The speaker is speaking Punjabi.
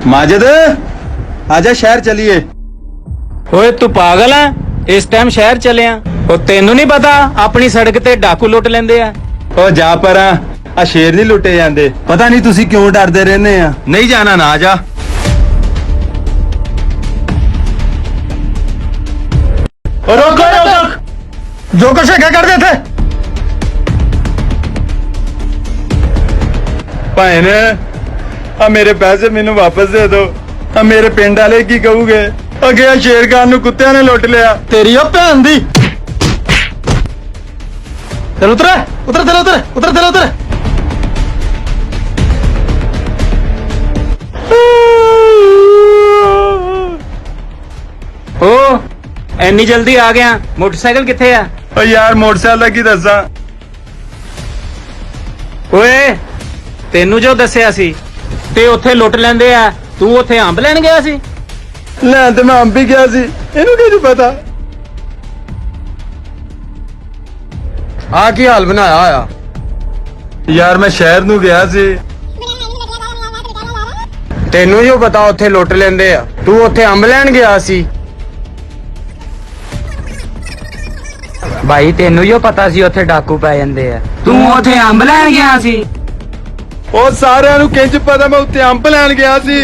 माजिद आजा शहर चलिए। ओए तू पागल है? इस टाइम शहर चले आ तेनू नहीं पता अपनी सड़क ते डाकू लुट लेंदे आ। ओ जा पर आ शेर नहीं लुटे जाते। पता नहीं तुसी क्यों डरते रहने आ। नहीं जाना ना जा। रोक जो कुछ है क्या कर देते भाई ने आ मेरे पैसे मैनू वापस दे दो। आ मेरे पिंड वाले की कहूगे अगे आ शेर खान नू कुत्तियां ने लुट लिया। तेरी ओ भैन दी। चल उतर उतर चल उतर उतर चल उतर। ओ ਇੰਨੀ ਜਲਦੀ ਆ ਗਿਆ? ਮੋਟਰਸਾਈਕਲ ਕਿੱਥੇ ਆ? ਓ ਯਾਰ ਮੋਟਰਸਾਈਕਲ ਦਾ ਕੀ ਦੱਸਾਂ। ਓਏ ਤੈਨੂੰ ਜੋ ਦੱਸਿਆ ਸੀ ਤੇ ਉੱਥੇ ਲੁੱਟ ਲੈਂਦੇ ਆ, ਤੂੰ ਉੱਥੇ ਅੰਬ ਲੈਣ ਗਿਆ ਸੀ? ਲੈ ਤੇ ਮੈਂ ਅੰਬ ਹੀ ਗਿਆ ਸੀ, ਇਹਨੂੰ ਕੀ ਨਹੀਂ ਪਤਾ। ਆ ਕੀ ਹਾਲ ਬਣਾਇਆ ਹੋਇਆ? ਯਾਰ ਮੈਂ ਸ਼ਹਿਰ ਨੂੰ ਗਿਆ ਸੀ। ਤੈਨੂੰ ਜੋ ਪਤਾ ਉੱਥੇ ਲੁੱਟ ਲੈਂਦੇ ਆ, ਤੂੰ ਉੱਥੇ ਅੰਬ ਲੈਣ ਗਿਆ ਸੀ? ਭਾਈ ਤੈਨੂੰ ਜੋ ਪਤਾ ਸੀ ਉੱਥੇ ਡਾਕੂ ਪੈ ਜਾਂਦੇ ਆ, ਤੂੰ ਉੱਥੇ ਅੰਬ ਲੈਣ ਗਿਆ ਸੀ? ਉਹ ਸਾਰਿਆਂ ਨੂੰ ਕਿੰਜ ਪਤਾ ਮੈਂ ਉੱਥੇ ਅੰਬ ਲੈਣ ਗਿਆ ਸੀ।